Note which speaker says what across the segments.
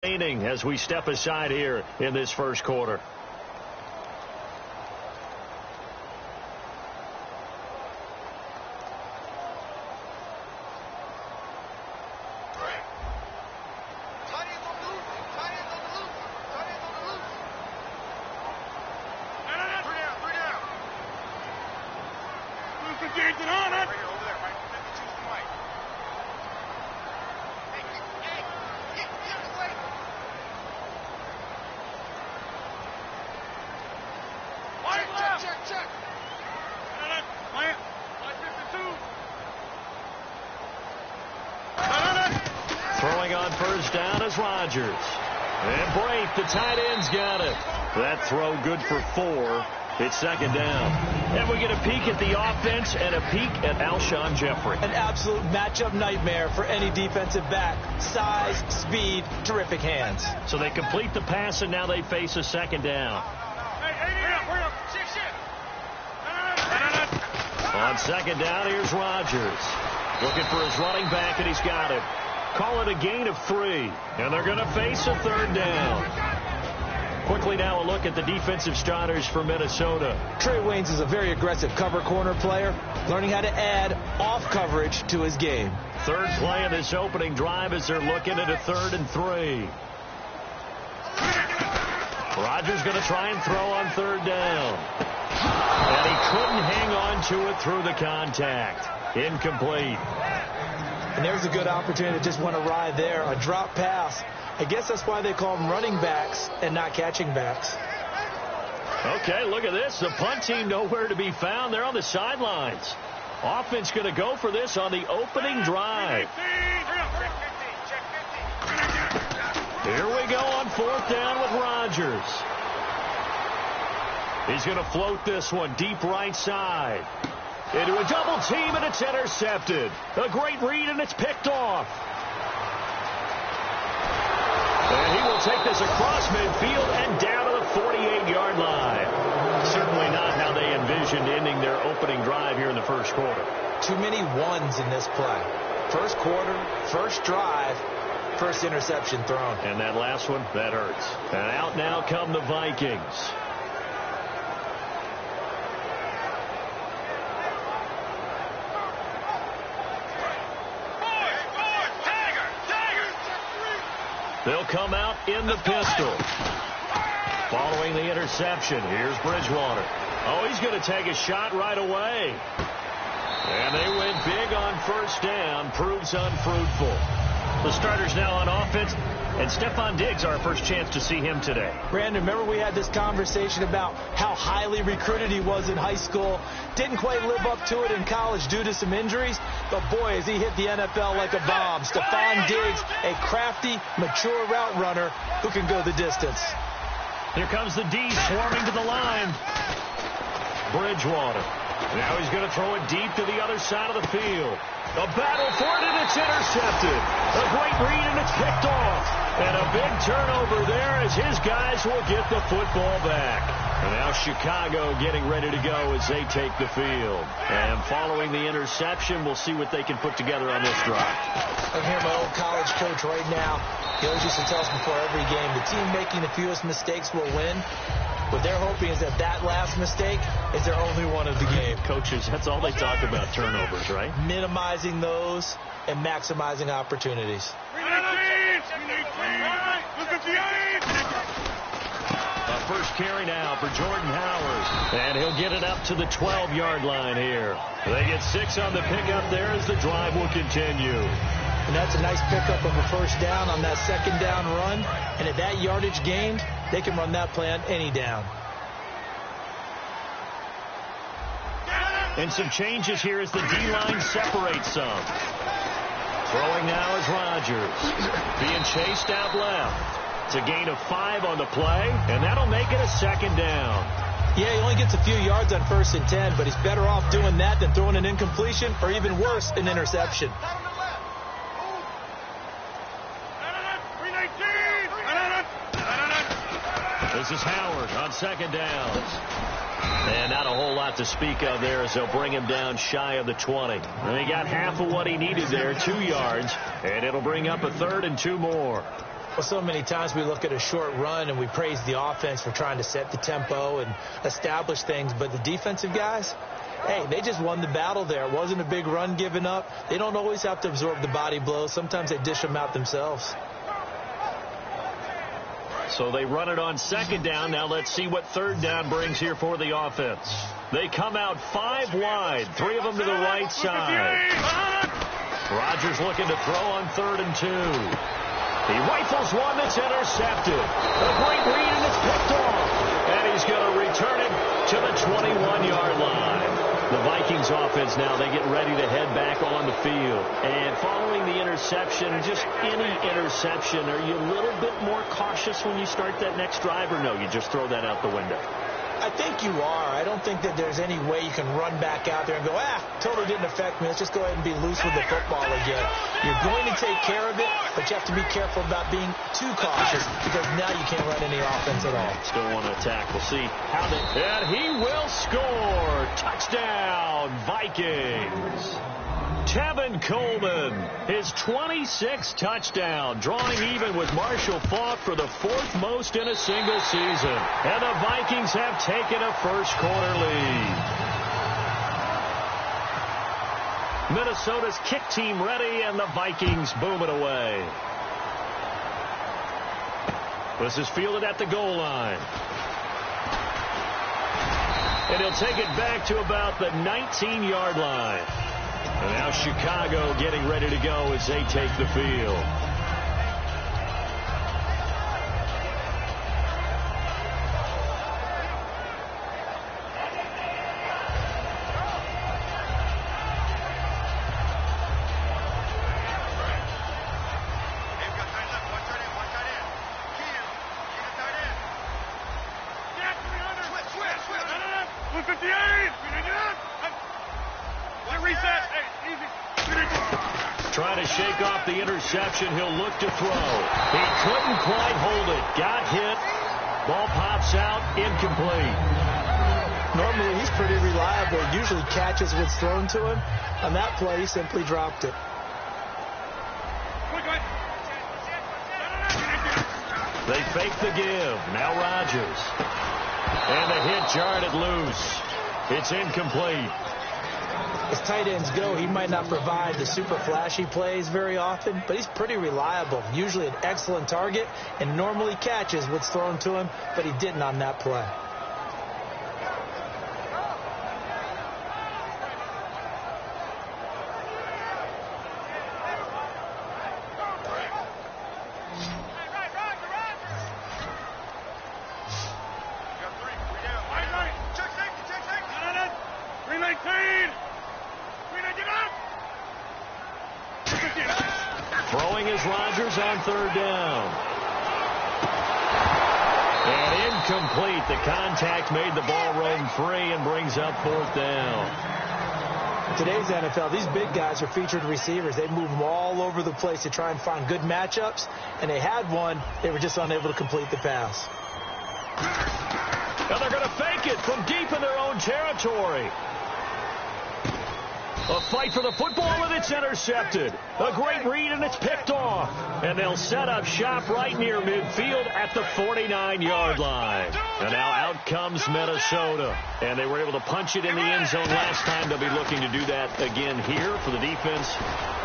Speaker 1: As we step aside here in this first quarter. Throwing on first down is Rodgers. And Braith, the tight end's got it. That throw good for 4. It's second down. And we get a peek at the offense and a peek at Alshon Jeffrey.
Speaker 2: An absolute matchup nightmare for any defensive back. Size, speed, terrific hands.
Speaker 1: So they complete the pass, and now they face a second down. On second down, here's Rodgers. Looking for his running back, and he's got it. Call it a gain of 3, and they're going to face a third down. Quickly now a look at the defensive starters for Minnesota.
Speaker 2: Trey Waynes is a very aggressive cover corner player, learning how to add off coverage to his game.
Speaker 1: Third play of this opening drive as they're looking at a 3rd and 3. Rodgers going to try and throw on third down. And he couldn't hang on to it through the contact. Incomplete.
Speaker 2: And there's a good opportunity to just want to ride there. A drop pass. I guess that's why they call them running backs and not catching backs.
Speaker 1: Okay, look at this. The punt team nowhere to be found. They're on the sidelines. Offense going to go for this on the opening drive. Here we go on 4th down with Rodgers. He's going to float this one deep right side. Into a double team, and it's intercepted. A great read, and it's picked off. And he will take this across midfield and down to the 48-yard line. Certainly not how they envisioned ending their opening drive here in the first quarter.
Speaker 2: Too many ones in this play. First quarter, first drive, first interception thrown.
Speaker 1: And that last one, that hurts. And out now come the Vikings. They'll come out in the pistol. Following the interception, here's Bridgewater. Oh, he's going to take a shot right away. And they went big on first down. Proves unfruitful. The starters now on offense. And Stephon Diggs, our first chance to see him today.
Speaker 2: Brandon, remember we had this conversation about how highly recruited he was in high school. Didn't quite live up to it in college due to some injuries. But boy, as he hit the NFL like a bomb. Stephon Diggs, a crafty, mature route runner who can go the distance.
Speaker 1: Here comes the D swarming to the line. Bridgewater. Now he's going to throw it deep to the other side of the field. A battle for it, and it's intercepted. A great read, and it's picked off. And a big turnover there as his guys will get the football back. And now Chicago getting ready to go as they take the field. And following the interception, we'll see what they can put together on this drive.
Speaker 2: I'm here, my old college coach right now. He always used to tell us before every game, the team making the fewest mistakes will win. What they're hoping is that last mistake is their only one of the game.
Speaker 1: Coaches, that's all they talk about, turnovers, right?
Speaker 2: Minimizing those and maximizing opportunities.
Speaker 1: A first carry now for Jordan Howard. And he'll get it up to the 12-yard line here. They get 6 on the pickup there as the drive will continue.
Speaker 2: And that's a nice pickup of a first down on that second down run. And at that yardage gained, they can run that play on any down.
Speaker 1: And some changes here as the D-line separates some. Throwing now is Rodgers. Being chased out left. It's a gain of 5 on the play, and that'll make it a second down.
Speaker 2: Yeah, he only gets a few yards on 1st and 10, but he's better off doing that than throwing an incompletion or even worse, an interception.
Speaker 1: This is Howard on second down. And not a whole lot to speak of there as they'll bring him down shy of the 20. And he got half of what he needed there, 2 yards, and it'll bring up a 3rd and 2 more.
Speaker 2: Well, so many times we look at a short run and we praise the offense for trying to set the tempo and establish things, but the defensive guys, hey, they just won the battle there. It wasn't a big run given up. They don't always have to absorb the body blows. Sometimes they dish them out themselves.
Speaker 1: So they run it on second down. Now let's see what third down brings here for the offense. They come out 5 wide, 3 of them to the right side. Rodgers looking to throw on 3rd and 2. He rifles one that's intercepted. A great read, and it's picked off. And he's going to return it to the 21-yard line. The Vikings offense now, they get ready to head back on the field. And following the interception, just any interception, are you a little bit more cautious when you start that next drive, or no, you just throw that out the window?
Speaker 2: I think you are. I don't think that there's any way you can run back out there and go, totally didn't affect me. Let's just go ahead and be loose with the football again. You're going to take care of it, but you have to be careful about being too cautious because now you can't run any offense at all.
Speaker 1: Still want to attack. We'll see how they... And he will score. Touchdown, Vikings. Tevin Coleman, his 26th touchdown, drawing even with Marshall Faulk for the 4th most in a single season. And the Vikings have taken a first-quarter lead. Minnesota's kick team ready, and the Vikings boom it away. This is fielded at the goal line. And he'll take it back to about the 19-yard line. And now Chicago getting ready to go as they take the field. Trying to shake off the interception. He'll look to throw. He couldn't quite hold it. Got hit. Ball pops out. Incomplete.
Speaker 2: Normally, he's pretty reliable. Usually catches what's thrown to him. On that play, he simply dropped it.
Speaker 1: They fake the give. Now Rodgers. And the hit jarred it loose. It's incomplete.
Speaker 2: As tight ends go, he might not provide the super flashy plays very often, but he's pretty reliable. Usually an excellent target and normally catches what's thrown to him, but he didn't on that play.
Speaker 1: Throwing is Rodgers on 3rd down. And incomplete. The contact made the ball roam free and brings up 4th down.
Speaker 2: In today's NFL, these big guys are featured receivers. They move them all over the place to try and find good matchups, and they had one. They were just unable to complete the pass.
Speaker 1: And they're going to fake it from deep in their own territory. A fight for the football, and it's intercepted. A great read, and it's picked off. And they'll set up shop right near midfield at the 49-yard line. And now out comes Minnesota. And they were able to punch it in the end zone last time. They'll be looking to do that again here for the defense.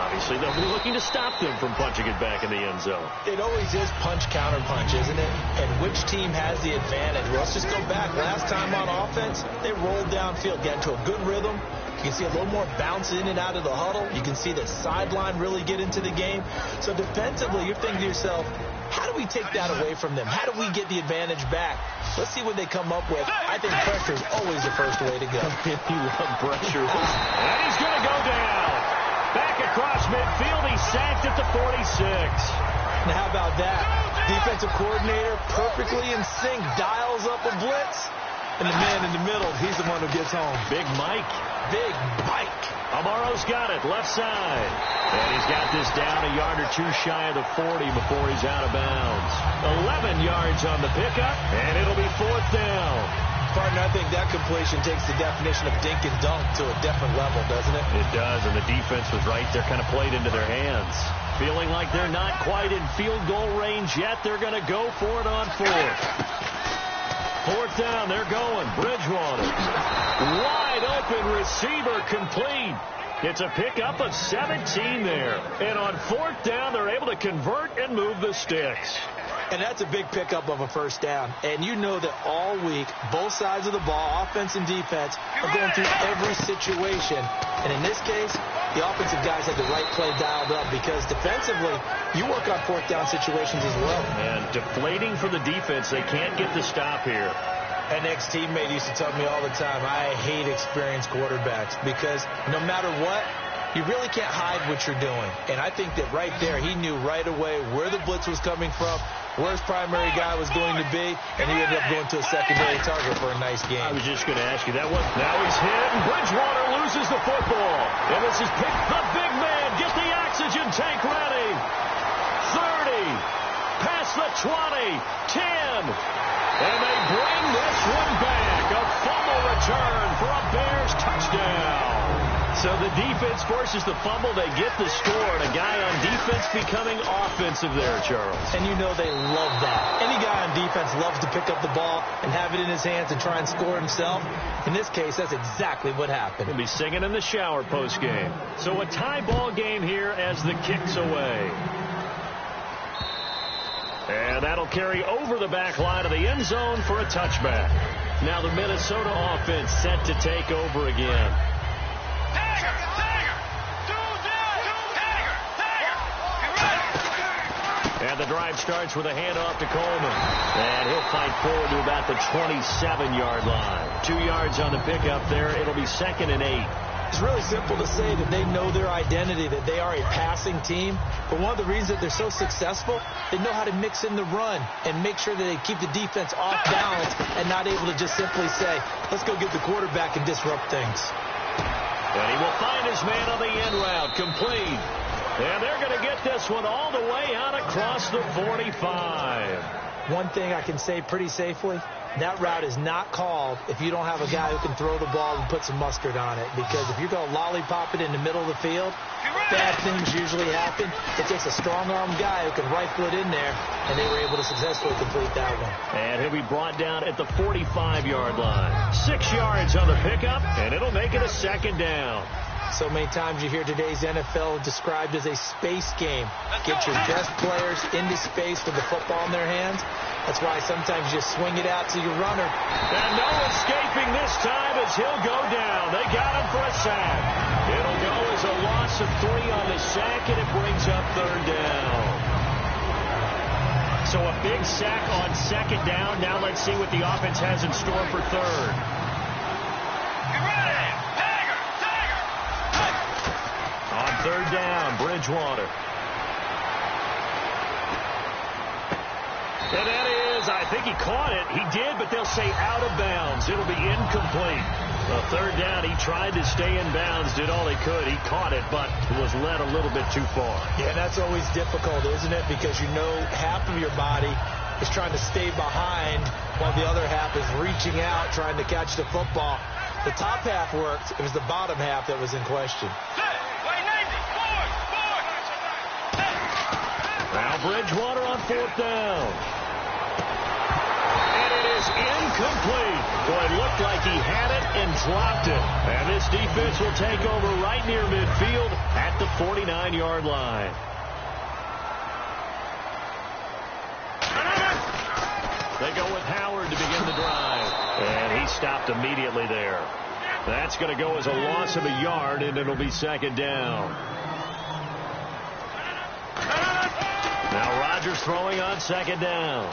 Speaker 1: Obviously, they'll be looking to stop them from punching it back in the end zone.
Speaker 2: It always is punch-counter-punch, isn't it? And which team has the advantage? Well, let's just go back. Last time on offense, they rolled downfield, got into a good rhythm. You can see a little more bounce in and out of the huddle. You can see the sideline really get into the game. So defensively, you're thinking to yourself, how do we take that away from them? How do we get the advantage back? Let's see what they come up with. I think pressure is always the first way to go.
Speaker 1: You love pressure. And he's going to go down. Back across midfield. He's sacked at the 46.
Speaker 2: Now, how about that? Defensive coordinator perfectly in sync, dials up a blitz. And the man in the middle, he's the one who gets home.
Speaker 1: Big Mike.
Speaker 2: Big Mike.
Speaker 1: Amaro's got it, left side. And he's got this down a yard or two shy of the 40 before he's out of bounds. 11 yards on the pickup, and it'll be 4th down.
Speaker 2: Partner, I think that completion takes the definition of dink and dunk to a different level, doesn't it?
Speaker 1: It does, and the defense was right there, kind of played into their hands. Feeling like they're not quite in field goal range yet. They're going to go for it on fourth. Fourth down, they're going. Bridgewater. Wide open receiver, complete. It's a pickup of 17 there. And on fourth down, they're able to convert and move the sticks.
Speaker 2: And that's a big pickup of a first down. And you know that all week, both sides of the ball, offense and defense, are going through every situation. And in this case, the offensive guys had the right play dialed up because defensively, you work on fourth down situations as well.
Speaker 1: And deflating for the defense. They can't get the stop here.
Speaker 2: An ex-teammate used to tell me all the time, I hate experienced quarterbacks because no matter what, you really can't hide what you're doing. And I think that right there, he knew right away where the blitz was coming from, where his primary guy was going to be, and he ended up going to a secondary target for a nice game.
Speaker 1: I was just going to ask you that one. Now he's hit, and Bridgewater loses the football. And this is picked. The big man, get the oxygen tank ready. 30, past the 20, 10. And they bring this one back. A fumble return for a Bears touchdown. So the defense forces the fumble. They get the score. And a guy on defense becoming offensive there, Charles.
Speaker 2: And you know they love that. Any guy on defense loves to pick up the ball and have it in his hands and try and score himself. In this case, that's exactly what happened.
Speaker 1: He'll be singing in the shower post-game. So a tie ball game here as the kick's away. And that'll carry over the back line of the end zone for a touchback. Now the Minnesota offense set to take over again. And the drive starts with a handoff to Coleman. And he'll fight forward to about the 27-yard line. 2 yards on the pickup there. It'll be 2nd and 8.
Speaker 2: It's really simple to say that they know their identity, that they are a passing team. But one of the reasons that they're so successful, they know how to mix in the run and make sure that they keep the defense off balance and not able to just simply say, let's go get the quarterback and disrupt things.
Speaker 1: And he will find his man on the end route, complete. And they're going to get this one all the way out across the 45.
Speaker 2: One thing I can say pretty safely, that route is not called if you don't have a guy who can throw the ball and put some mustard on it. Because if you're going to lollipop it in the middle of the field, bad things usually happen. It takes a strong-armed guy who can rifle it in there, and they were able to successfully complete that one.
Speaker 1: And he'll be brought down at the 45-yard line. 6 yards on the pickup, and it'll make it a 2nd down.
Speaker 2: So many times you hear today's NFL described as a space game. Get your best players into space with the football in their hands. That's why sometimes you just swing it out to your runner.
Speaker 1: And no escaping this time as he'll go down. They got him for a sack. It'll go as a loss of 3 on the sack, and it brings up 3rd down. So a big sack on 2nd down. Now let's see what the offense has in store for 3rd. On 3rd down, Bridgewater. And that is, I think he caught it. He did, but they'll say out of bounds. It'll be incomplete. The 3rd down, he tried to stay in bounds, did all he could. He caught it, but was led a little bit too far.
Speaker 2: Yeah, that's always difficult, isn't it? Because you know half of your body is trying to stay behind while the other half is reaching out, trying to catch the football. The top half worked. It was the bottom half that was in question.
Speaker 1: Now Bridgewater on 4th down. And it is incomplete. Boy, it looked like he had it and dropped it. And this defense will take over right near midfield at the 49-yard line. They go with Howard to begin the drive. And he stopped immediately there. That's going to go as a loss of a yard, and it'll be 2nd down. Now Rodgers throwing on 2nd down.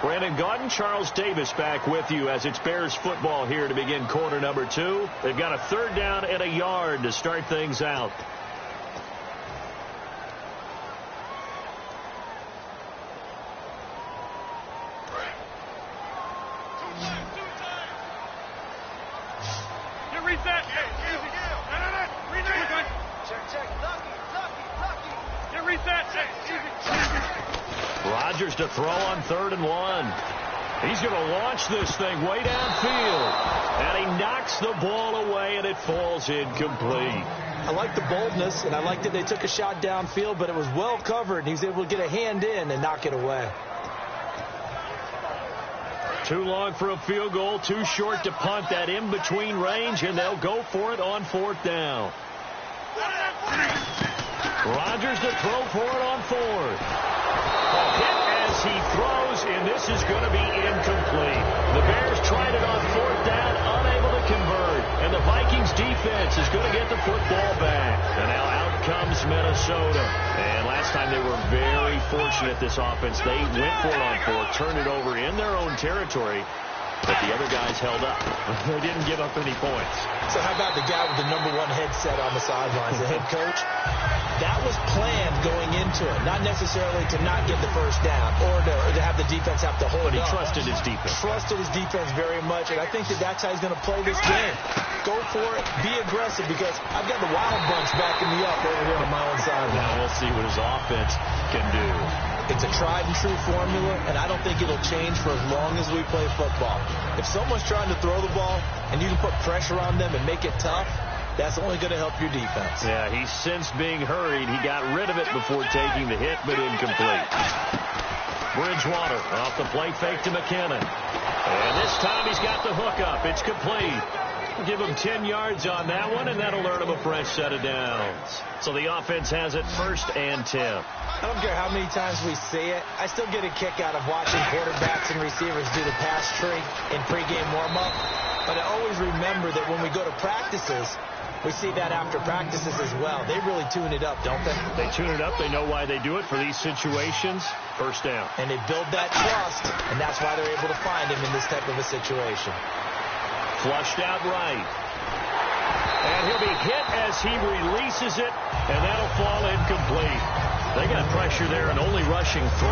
Speaker 1: Brandon Gaudin, Charles Davis back with you as it's Bears football here to begin quarter number 2. They've got a 3rd down and a yard to start things out. Rodgers to throw on 3rd and 1. He's going to launch this thing way downfield. And he knocks the ball away, and it falls incomplete.
Speaker 2: I like the boldness, and I like that they took a shot downfield, but it was well covered, and he was able to get a hand in and knock it away.
Speaker 1: Too long for a field goal, too short to punt. That in-between range, and they'll go for it on 4th down. Rodgers to throw for it on 4th. A hit as he throws, and this is going to be incomplete. The Bears tried it on 4th down, unable to convert. And the Vikings defense is going to get the football back. And now out comes Minnesota. And last time they were very fortunate, this offense. They went for it on 4th, turned it over in their own territory. But the other guys held up. They didn't give up any points.
Speaker 2: So how about the guy with the #1 headset on the sidelines, the head coach? That was planned going into it, not necessarily to not get the first down or to have the defense have to hold
Speaker 1: But he
Speaker 2: up.
Speaker 1: trusted his defense.
Speaker 2: Trusted his defense very much, and I think that's how he's going to play this game. Go for it, be aggressive, because I've got the Wild Bunch backing me up over here on my own side.
Speaker 1: Now we'll see what his offense can do.
Speaker 2: It's a tried-and-true formula, and I don't think it'll change for as long as we play football. If someone's trying to throw the ball and you can put pressure on them and make it tough, that's only going to help your defense.
Speaker 1: Yeah, he's since being hurried. He got rid of it before taking the hit, but incomplete. Bridgewater off the play fake to McKinnon. And this time he's got the hook up. It's complete. Give him 10 yards on that one, and that'll earn him a fresh set of downs. So the offense has it 1st and 10.
Speaker 2: I don't care how many times we see it. I still get a kick out of watching quarterbacks and receivers do the pass tree in pregame warm-up. But I always remember that when we go to practices, we see that after practices as well. They really tune it up, don't they?
Speaker 1: They tune it up. They know why they do it for these situations. 1st down.
Speaker 2: And they build that trust, and that's why they're able to find him in this type of a situation.
Speaker 1: Flushed out right. And he'll be hit as he releases it, and that'll fall incomplete. They got pressure there and only rushing 3.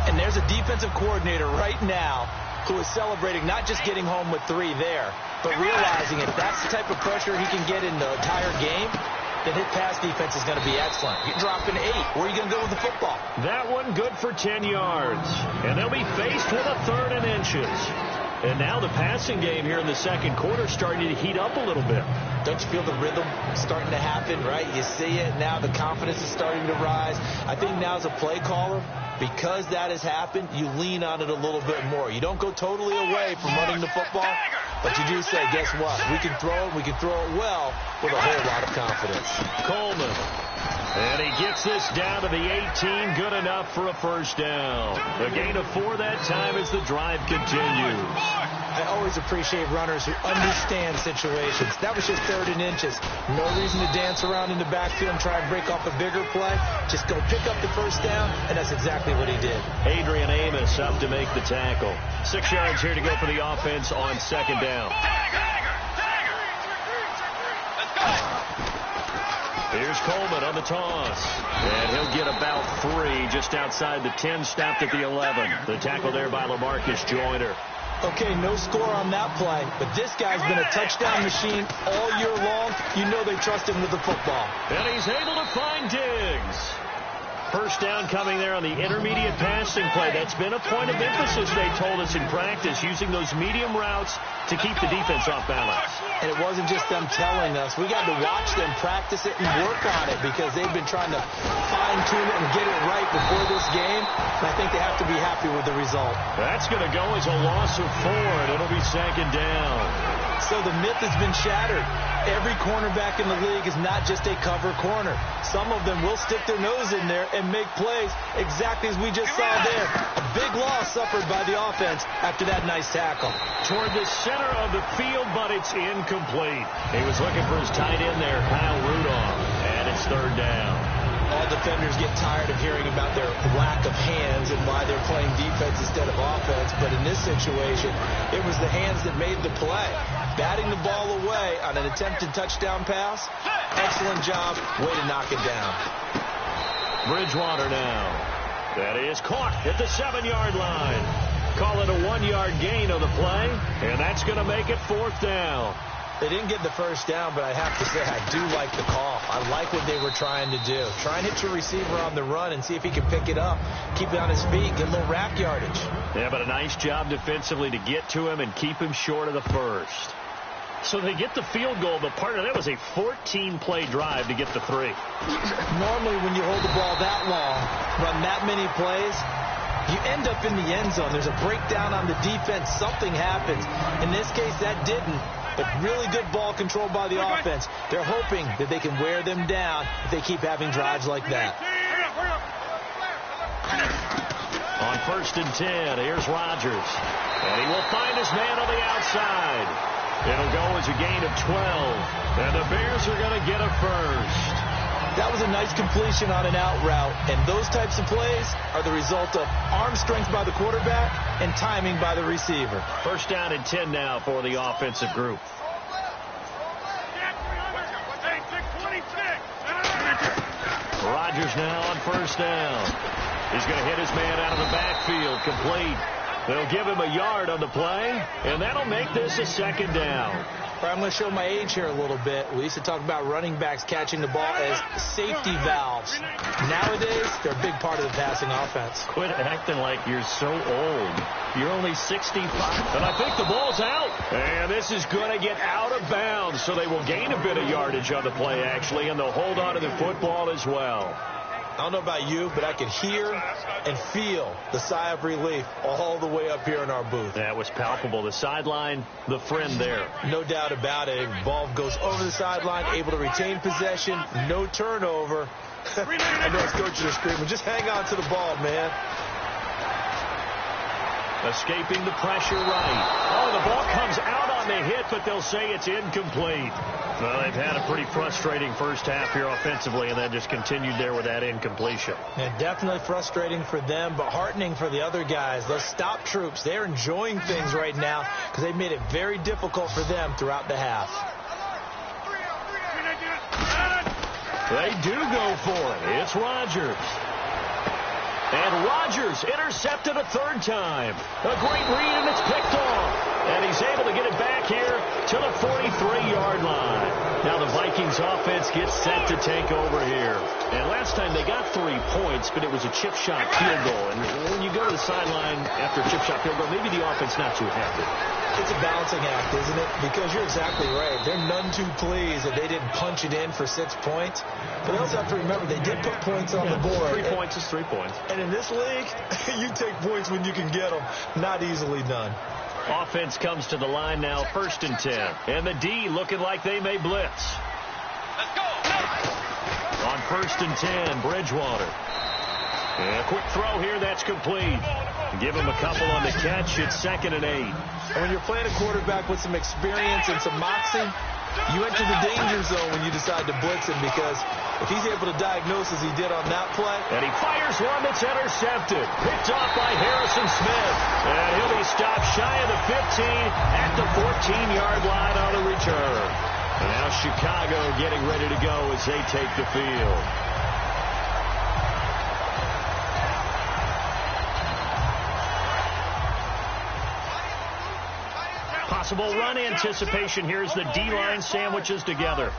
Speaker 2: And there's a defensive coordinator right now who is celebrating not just getting home with 3 there, but realizing if that's the type of pressure he can get in the entire game, then his pass defense is going to be excellent. You're dropping 8. Where are you going to go with the football?
Speaker 1: That one good for 10 yards. And they'll be faced with a 3rd and inches. And now the passing game here in the 2nd quarter starting to heat up a little bit.
Speaker 2: Don't you feel the rhythm starting to happen, right? You see it. Now the confidence is starting to rise. I think now as a play caller, because that has happened, you lean on it a little bit more. You don't go totally away from running the football, but you do say, guess what? We can throw it. We can throw it well with a whole lot of confidence.
Speaker 1: Coleman. And he gets this down to the 18. Good enough for a 1st down. A gain of 4 that time as the drive continues.
Speaker 2: I always appreciate runners who understand situations. That was just 3rd and inches. No reason to dance around in the backfield and try and break off a bigger play. Just go pick up the 1st down, and that's exactly what he did.
Speaker 1: Adrian Amos up to make the tackle. 6 yards here to go for the offense on 2nd down. Here's Coleman on the toss. And he'll get about 3 just outside the 10, stopped at the 11. The tackle there by LaMarcus Joyner.
Speaker 2: Okay, no score on that play, but this guy's been a touchdown machine all year long. You know they trust him with the football.
Speaker 1: And he's able to find Diggs. 1st down coming there on the intermediate passing play. That's been a point of emphasis, they told us in practice, using those medium routes to keep the defense off balance.
Speaker 2: And it wasn't just them telling us. We got to watch them practice it and work on it because they've been trying to fine-tune it and get it right before this game. And I think they have to be happy with the result.
Speaker 1: That's going to go as a loss of 4, and it'll be 2nd down.
Speaker 2: So the myth has been shattered. Every cornerback in the league is not just a cover corner. Some of them will stick their nose in there and make plays exactly as we just saw there. A big loss suffered by the offense after that nice tackle.
Speaker 1: Toward the center of the field, but it's incomplete. He was looking for his tight end there, Kyle Rudolph, and it's 3rd down.
Speaker 2: All defenders get tired of hearing about their lack of hands and why they're playing defense instead of offense. But in this situation, it was the hands that made the play. Batting the ball away on an attempted touchdown pass. Excellent job. Way to knock it down.
Speaker 1: Bridgewater now. That is caught at the 7-yard line. Call it a 1-yard gain on the play, and that's going to make it 4th down.
Speaker 2: They didn't get the first down, but I have to say I do like the call. I like what they were trying to do. Try and hit your receiver on the run and see if he can pick it up, keep it on his feet, get a little rack yardage.
Speaker 1: Yeah, but a nice job defensively to get to him and keep him short of the first. So they get the field goal, but partner, that was a 14-play drive to get the 3.
Speaker 2: Normally when you hold the ball that long, run that many plays, you end up in the end zone. There's a breakdown on the defense. Something happens. In this case, that didn't. But really good ball control by the offense. They're hoping that they can wear them down if they keep having drives like that.
Speaker 1: On 1st and 10, here's Rodgers. And he will find his man on the outside. It'll go as a gain of 12. And the Bears are going to get a first.
Speaker 2: That was a nice completion on an out route, and those types of plays are the result of arm strength by the quarterback and timing by the receiver.
Speaker 1: 1st down and 10 now for the offensive group. Rodgers now on 1st down. He's going to hit his man out of the backfield, complete. They'll give him a yard on the play, and that'll make this a 2nd down.
Speaker 2: I'm going to show my age here a little bit. We used to talk about running backs catching the ball as safety valves. Nowadays, they're a big part of the passing offense.
Speaker 1: Quit acting like you're so old. You're only 65. And I think the ball's out. And this is going to get out of bounds, so they will gain a bit of yardage on the play, actually, and they'll hold on to the football as well.
Speaker 2: I don't know about you, but I could hear and feel the sigh of relief all the way up here in our booth.
Speaker 1: That was palpable. The sideline, the friend there.
Speaker 2: No doubt about it. Ball goes over the sideline, able to retain possession, no turnover. I know his coaches are screaming, just hang on to the ball, man.
Speaker 1: Escaping the pressure right. Oh, the ball comes out on the hit, but they'll say it's incomplete. Well, they've had a pretty frustrating first half here offensively, and then just continued there with that incompletion.
Speaker 2: Yeah, definitely frustrating for them, but heartening for the other guys. Those stop troops, they're enjoying things right now because they've made it very difficult for them throughout the half.
Speaker 1: They do go for it. It's Rodgers. And Rodgers intercepted a 3rd time. A great read, and it's picked off. And he's able to get it back here to the 43-yard line. Now the Vikings offense gets set to take over here. And last time they got 3 points, but it was a chip shot field goal. And when you go to the sideline after a chip shot field goal, maybe the offense not too happy.
Speaker 2: It's a balancing act, isn't it? Because you're exactly right. They're none too pleased that they didn't punch it in for 6 points. But they also have to remember they did put points on the board.
Speaker 1: 3 points is 3 points.
Speaker 2: And in this league, you take points when you can get them. Not easily done.
Speaker 1: Offense comes to the line now, 1st and 10. And the D looking like they may blitz.
Speaker 3: Let's go.
Speaker 1: On 1st and 10, Bridgewater. And a quick throw here, that's complete. Give him a couple on the catch. It's 2nd and 8.
Speaker 2: And when you're playing a quarterback with some experience and some moxie, you enter the danger zone when you decide to blitz him, because if he's able to diagnose as he did on that play.
Speaker 1: And he fires one that's intercepted. Picked off by Harrison Smith. And he'll be stopped shy of the 15 at the 14-yard line on the return. And now Chicago getting ready to go as they take the field. Possible run anticipation. Here's the D-line sandwiches together.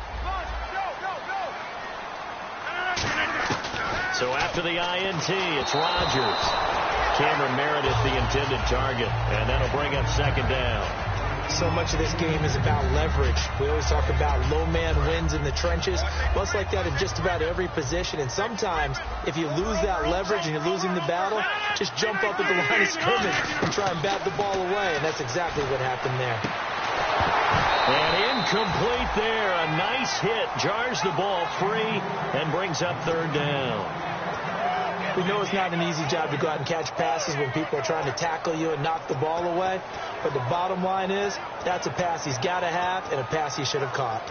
Speaker 1: So after the INT, it's Rodgers. Cameron Meredith, the intended target. And that'll bring up 2nd down.
Speaker 2: So much of this game is about leverage. We always talk about low man wins in the trenches. Well, it's like that in just about every position. And sometimes, if you lose that leverage and you're losing the battle, just jump up at the line of scrimmage and try and bat the ball away. And that's exactly what happened there.
Speaker 1: And incomplete there. A nice hit. Jars the ball free and brings up 3rd down.
Speaker 2: We know it's not an easy job to go out and catch passes when people are trying to tackle you and knock the ball away. But the bottom line is, that's a pass he's got to have and a pass he should have caught.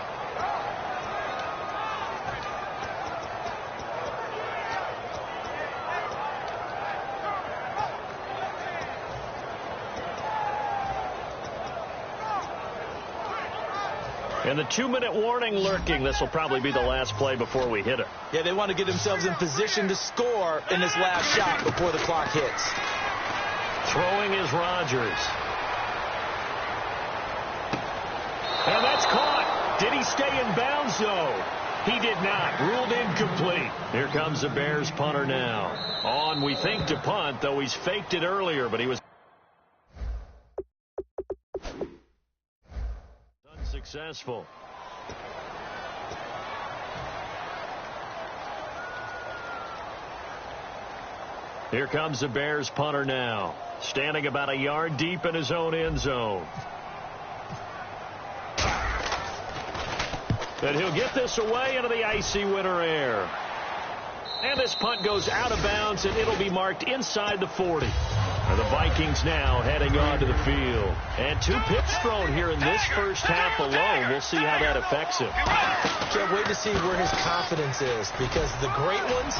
Speaker 1: And the 2-minute warning lurking. This will probably be the last play before we hit it.
Speaker 2: Yeah, they want to get themselves in position to score in this last shot before the clock hits.
Speaker 1: Throwing is Rodgers. And that's caught. Did he stay in bounds, though? He did not. Ruled incomplete. Here comes the Bears punter now. On, we think, to punt, though he's faked it earlier, but he was unsuccessful. Here comes the Bears punter now, standing about a yard deep in his own end zone. And he'll get this away into the icy winter air. And this punt goes out of bounds, and it'll be marked inside the 40. And the Vikings now heading onto the field. And 2 picks thrown here in this first half alone. We'll see how that affects him.
Speaker 2: Can't wait to see where his confidence is, because the great ones,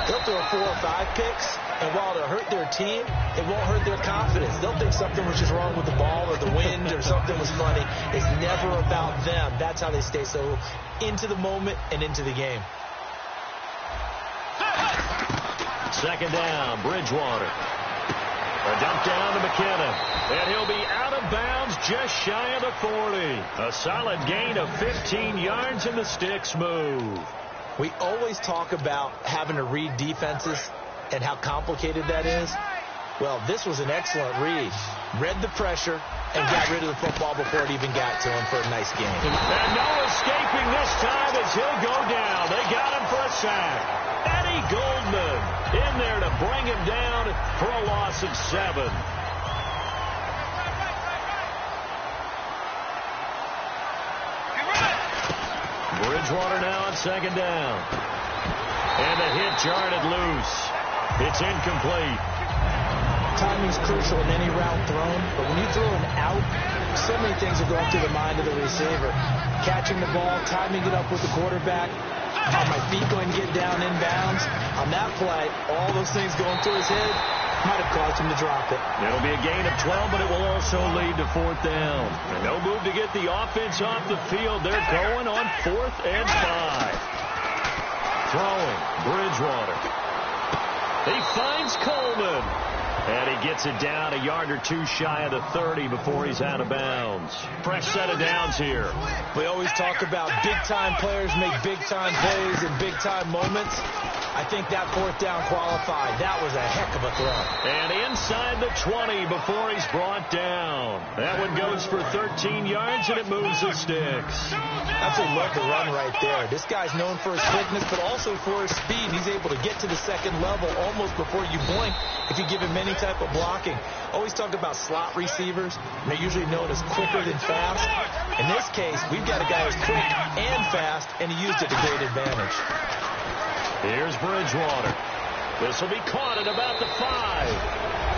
Speaker 2: they'll throw 4 or 5 picks, and while it'll hurt their team, it won't hurt their confidence. They'll think something was just wrong with the ball or the wind or something was funny. It's never about them. That's how they stay so into the moment and into the game.
Speaker 1: Second down, Bridgewater. A dump down to McKinnon. And he'll be out of bounds just shy of the 40. A solid gain of 15 yards, and the sticks move.
Speaker 2: We always talk about having to read defenses and how complicated that is. Well, this was an excellent read. Read the pressure and got rid of the football before it even got to him for a nice game.
Speaker 1: And no escaping this time as he'll go down. They got him for a sack. Eddie Goldman in there to bring him down for a loss of 7. Bridgewater now on second down. And the hit jarred it loose. It's incomplete.
Speaker 2: Timing's crucial in any route thrown, but when you throw an out, so many things are going through the mind of the receiver. Catching the ball, timing it up with the quarterback. Are my feet going to get down in bounds? On that play, all those things going through his head might have caused him to drop it.
Speaker 1: It'll be a gain of 12, but it will also lead to 4th down. And no move to get the offense off the field. They're going on 4th and 5. Throwing, Bridgewater. He finds Coleman. And he gets it down a yard or 2 shy of the 30 before he's out of bounds. Fresh set of downs here.
Speaker 2: We always talk about big-time players make big-time plays in big-time moments. I think that 4th down qualified. That was a heck of a throw.
Speaker 1: And inside the 20 before he's brought down. That one goes for 13 yards, and it moves the sticks.
Speaker 2: Absolutely love the run right there. This guy's known for his quickness, but also for his speed. He's able to get to the second level almost before you blink if you give him any type of blocking. Always talk about slot receivers. They're usually known as quicker than fast. In this case, we've got a guy who's quick and fast, and he used it to great advantage.
Speaker 1: Here's Bridgewater. This will be caught at about the 5.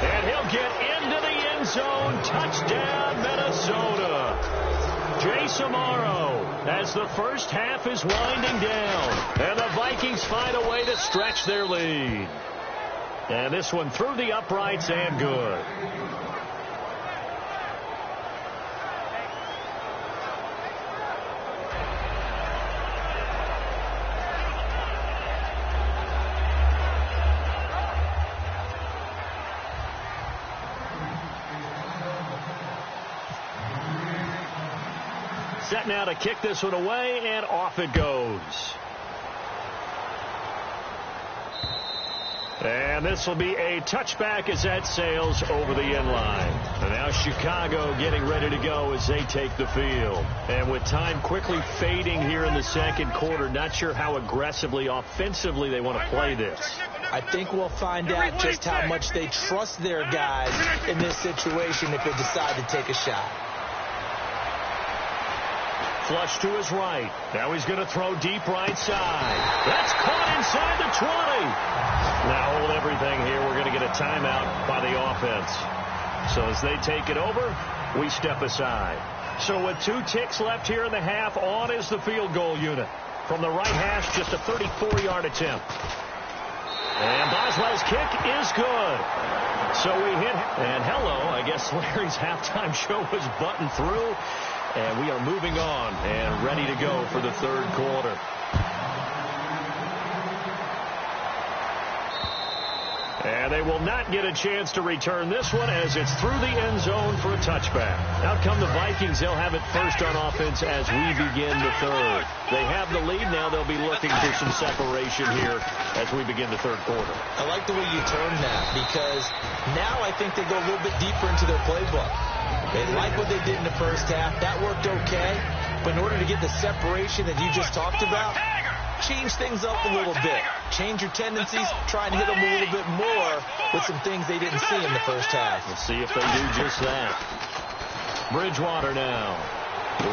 Speaker 1: And he'll get into the end zone. Touchdown, Minnesota. Jace Amaro as the first half is winding down. And the Vikings find a way to stretch their lead. And this one through the uprights and good. Set now to kick this one away, and off it goes. And this will be a touchback as that sails over the end line. And now Chicago getting ready to go as they take the field. And with time quickly fading here in the second quarter, not sure how aggressively, offensively they want to play this.
Speaker 2: I think we'll find out just how much they trust their guys in this situation if they decide to take a shot.
Speaker 1: Flush to his right. Now he's going to throw deep right side. That's caught inside the 20. Now hold everything here. We're going to get a timeout by the offense. So as they take it over, we step aside. So with 2 ticks left here in the half, on is the field goal unit. From the right hash, just a 34-yard attempt. And Boswell's kick is good. So we hit, and hello, I guess Larry's halftime show was buttoned through. And we are moving on and ready to go for the third quarter. And And they will not get a chance to return this one as it's through the end zone for a touchback. Out come the Vikings. They'll have it first on offense as we begin the third. They have the lead now. They'll be looking for some separation here as we begin the third quarter.
Speaker 2: I like the way you term that because now I think they go a little bit deeper into their playbook. They like what they did in the first half. That worked okay. But in order to get the separation that you just talked about, change things up a little bit. Change your tendencies. Try and hit them a little bit more with some things they didn't see in the first half.
Speaker 1: We'll see if they do just that. Bridgewater now.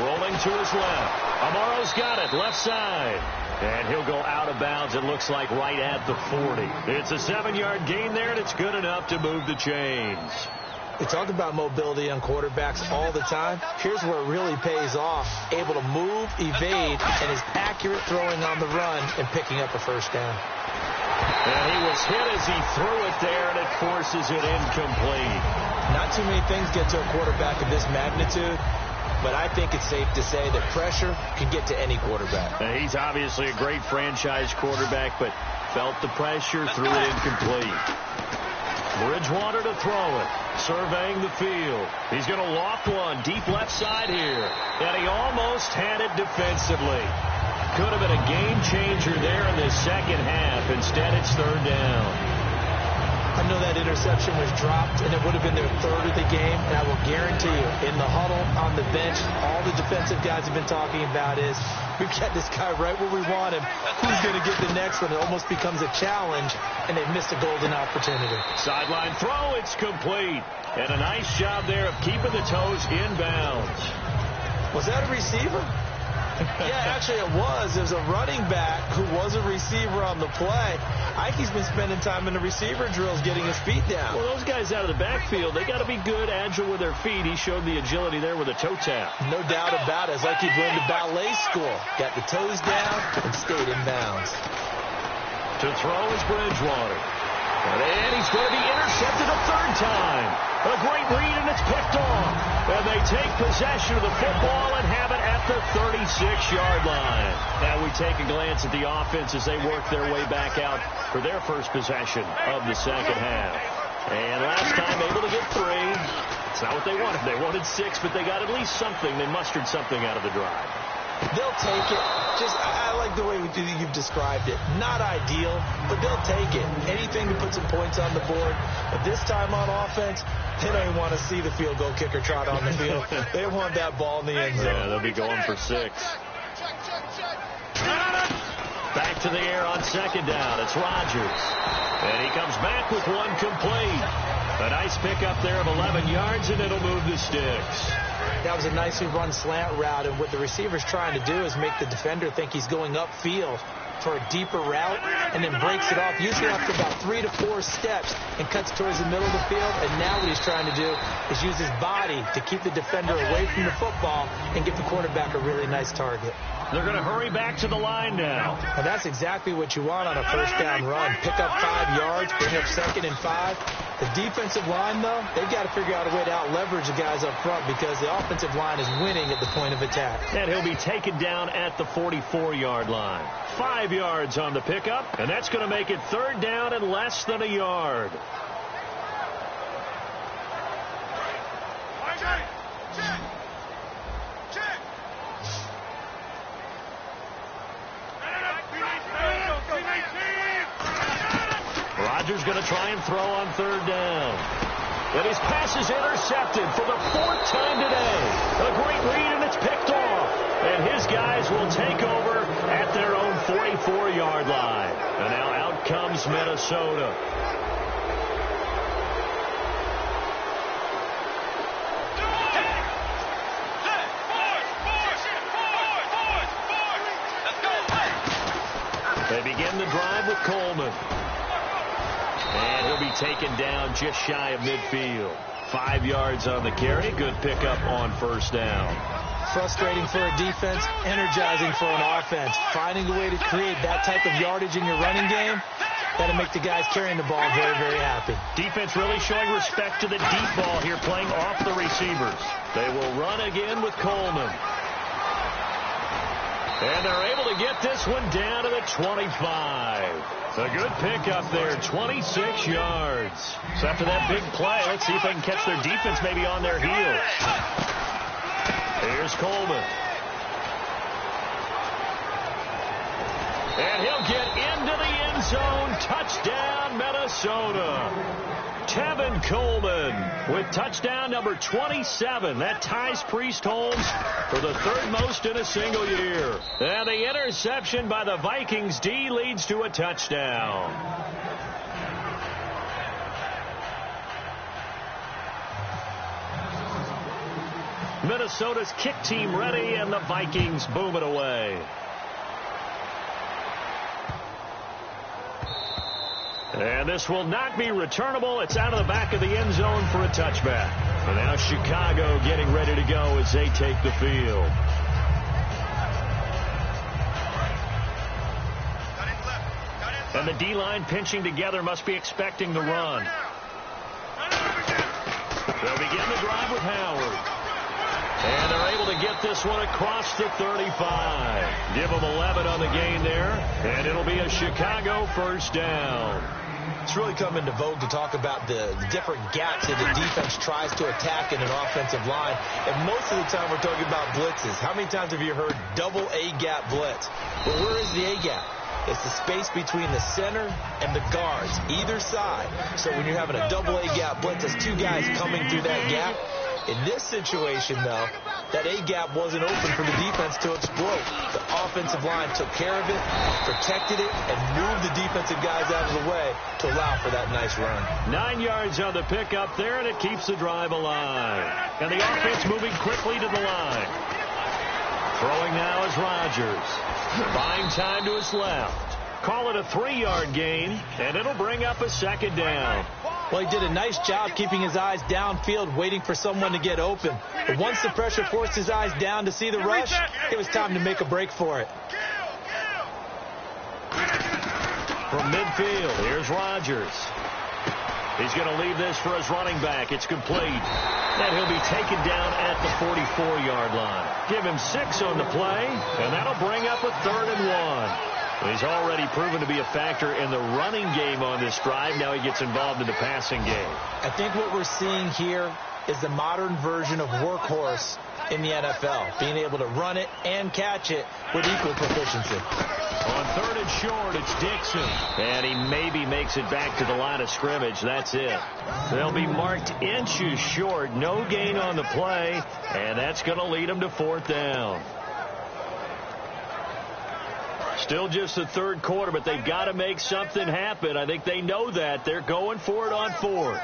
Speaker 1: Rolling to his left. Amaro's got it. Left side. And he'll go out of bounds, it looks like, right at the 40. It's a 7-yard gain there, and it's good enough to move the chains.
Speaker 2: We talk about mobility on quarterbacks all the time. Here's where it really pays off. Able to move, evade, and is accurate throwing on the run and picking up a first down.
Speaker 1: And he was hit as he threw it there, and it forces it incomplete.
Speaker 2: Not too many things get to a quarterback of this magnitude, but I think it's safe to say that pressure can get to any quarterback.
Speaker 1: And he's obviously a great franchise quarterback, but felt the pressure, threw it incomplete. Bridgewater to throw it. Surveying the field. He's going to loft one deep left side here. And he almost had it defensively. Could have been a game changer there in the second half. Instead, it's third down.
Speaker 2: I know that interception was dropped, and it would have been their third of the game. And I will guarantee you, in the huddle, on the bench, all the defensive guys have been talking about is, we've got this guy right where we want him. Who's going to get the next one? It almost becomes a challenge, and they've missed a golden opportunity.
Speaker 1: Sideline throw, it's complete. And a nice job there of keeping the toes inbounds.
Speaker 2: Was that a receiver? Yeah, actually it was. It was a running back who was a receiver on the play. Ike's been spending time in the receiver drills getting his feet down.
Speaker 1: Well, those guys out of the backfield, they got to be good, agile with their feet. He showed the agility there with a toe tap.
Speaker 2: No doubt about it. It's like he'd learned to ballet school. Got the toes down and stayed in bounds.
Speaker 1: To throw is Bridgewater. And he's going to be intercepted a third time. A great read, and it's picked off. And they take possession of the football and have it at the 36-yard line. Now we take a glance at the offense as they work their way back out for their first possession of the second half. And last time able to get 3. It's not what they wanted. They wanted 6, but they got at least something. They mustered something out of the drive.
Speaker 2: They'll take it. I like the way you've described it. Not ideal, but they'll take it. Anything to put some points on the board. But this time on offense, they don't even want to see the field goal kicker trot on the field. They want that ball in the end zone.
Speaker 1: Yeah, they'll be going for 6. Back to the air on second down. It's Rodgers. And he comes back with one complete. A nice pickup there of 11 yards, and it'll move the sticks.
Speaker 2: That was a nicely run slant route, and what the receiver's trying to do is make the defender think he's going upfield for a deeper route and then breaks it off, usually after about 3 to 4 steps, and cuts towards the middle of the field. And now what he's trying to do is use his body to keep the defender away from the football and give the quarterback a really nice target.
Speaker 1: They're going to hurry back to the line now.
Speaker 2: And that's exactly what you want on a first down run. Pick up 5 yards, bring up 2nd and 5. The defensive line, though, they've got to figure out a way to out-leverage the guys up front because the offensive line is winning at the point of attack.
Speaker 1: And he'll be taken down at the 44-yard line. 5 yards on the pickup, and that's going to make it third down and less than a yard. Rodgers going to try and throw on third down. And his pass is intercepted for the 4th time today. A great read, and it's picked off. And his guys will take over at their own 44-yard line. And now out comes Minnesota. They begin the drive with Coleman. And he'll be taken down just shy of midfield. 5 yards on the carry. Good pickup on first down.
Speaker 2: Frustrating for a defense, energizing for an offense. Finding a way to create that type of yardage in your running game, that'll make the guys carrying the ball very, very happy.
Speaker 1: Defense really showing respect to the deep ball here, playing off the receivers. They will run again with Coleman. And they're able to get this one down to the 25. A good pickup there, 26 yards. So after that big play, let's see if they can catch their defense maybe on their heels. Here's Coleman. And he'll get into the end zone. Touchdown, Minnesota. Tevin Coleman with touchdown number 27. That ties Priest Holmes for the third most in a single year. And the interception by the Vikings D leads to a touchdown. Minnesota's kick team ready, and the Vikings boom it away. And this will not be returnable. It's out of the back of the end zone for a touchback. And now Chicago getting ready to go as they take the field. And the D-line pinching together must be expecting the run. They'll begin the drive with Howard. And they're able to get this one across the 35. Give them 11 on the gain there. And it'll be a Chicago first down.
Speaker 2: It's really come into vogue to talk about the different gaps that the defense tries to attack in an offensive line. And most of the time we're talking about blitzes. How many times have you heard double A-gap blitz? Well, where is the A-gap? It's the space between the center and the guards, either side. So when you're having a double A-gap blitz, there's two guys coming through that gap. In this situation, though, that A-gap wasn't open for the defense to exploit. The offensive line took care of it, protected it, and moved the defensive guys out of the way to allow for that nice run. 9 yards on the pickup there, and it keeps the drive alive. And the offense moving quickly to the line. Throwing now is Rodgers. Buying time to his left. Call it a 3-yard gain, and it'll bring up a second down. Well, he did a nice job keeping his eyes downfield, waiting for someone to get open. But once the pressure forced his eyes down to see the rush, it was time to make a break for it.
Speaker 1: From midfield, here's Rodgers. He's going to leave this for his running back. It's complete. And he'll be taken down at the 44-yard line. Give him 6 on the play, and that'll bring up a 3rd and 1. He's already proven to be a factor in the running game on this drive. Now he gets involved in the passing game.
Speaker 2: I think what we're seeing here is the modern version of workhorse in the NFL, being able to run it and catch it with equal proficiency.
Speaker 1: On 3rd and short, it's Dixon. And he maybe makes it back to the line of scrimmage. That's it. They'll be marked inches short. No gain on the play, and that's going to lead them to 4th down. Still just the 3rd quarter, but they've got to make something happen. I think they know that. They're going for it on 4th.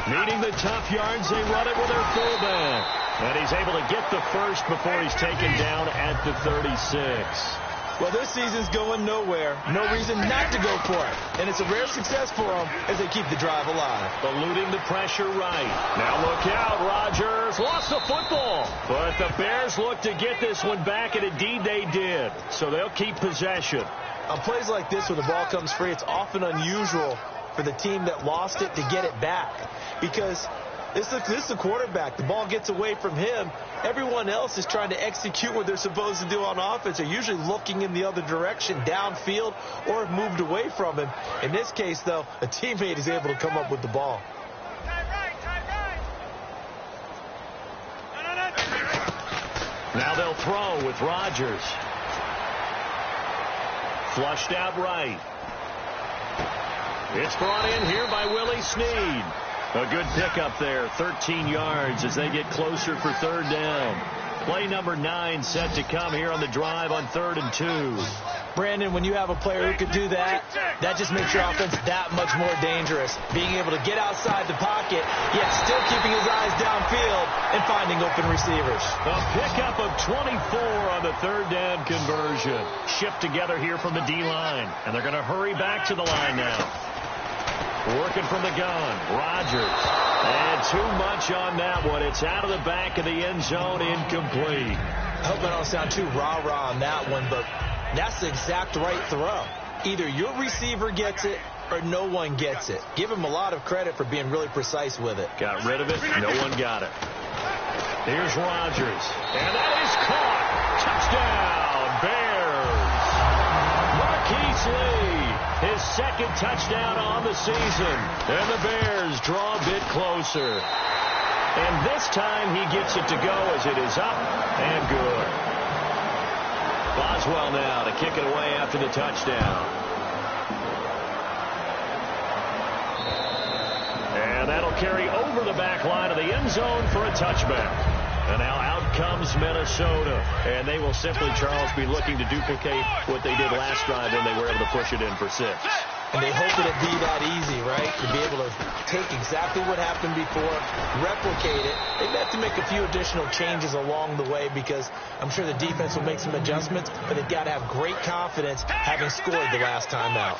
Speaker 1: Needing the tough yards, they run it with their fullback. And he's able to get the first before he's taken down at the 36.
Speaker 2: Well, this season's going nowhere. No reason not to go for it. And it's a rare success for them as they keep the drive alive.
Speaker 1: Eluding the pressure right. Now look out, Rodgers lost the football. But the Bears look to get this one back, and indeed they did. So they'll keep possession.
Speaker 2: On plays like this where the ball comes free, it's often unusual for the team that lost it to get it back. Because this is the quarterback. The ball gets away from him. Everyone else is trying to execute what they're supposed to do on offense. They're usually looking in the other direction, downfield, or have moved away from him. In this case, though, a teammate is able to come up with the ball.
Speaker 1: Now they'll throw with Rodgers. Flushed out right. It's brought in here by Willie Snead. A good pickup there, 13 yards as they get closer for 3rd down. Play number 9 set to come here on the drive on 3rd and 2.
Speaker 2: Brandon, when you have a player who could do that, that just makes your offense that much more dangerous. Being able to get outside the pocket, yet still keeping his eyes downfield and finding open receivers.
Speaker 1: A pickup of 24 on the 3rd down conversion. Shift together here from the D-line, and they're going to hurry back to the line now. Working from the gun, Rodgers. And too much on that one. It's out of the back of the end zone, incomplete.
Speaker 2: I hope I don't sound too rah-rah on that one, but that's the exact right throw. Either your receiver gets it or no one gets it. Give him a lot of credit for being really precise with it.
Speaker 1: Got rid of it. No one got it. Here's Rodgers. And that is caught. Touchdown, Bears. Marquise Lee, his second touchdown on the season. And the Bears draw a bit closer. And this time he gets it to go as it is up and good. Boswell now to kick it away after the touchdown. And that'll carry over the back line of the end zone for a touchback. And now out comes Minnesota. And they will simply, Charles, be looking to duplicate what they did last drive when they were able to push it in for 6.
Speaker 2: And they hope it'll be that easy, right? To be able to take exactly what happened before, replicate it. They've had to make a few additional changes along the way because I'm sure the defense will make some adjustments, but they've got to have great confidence having scored the last time out.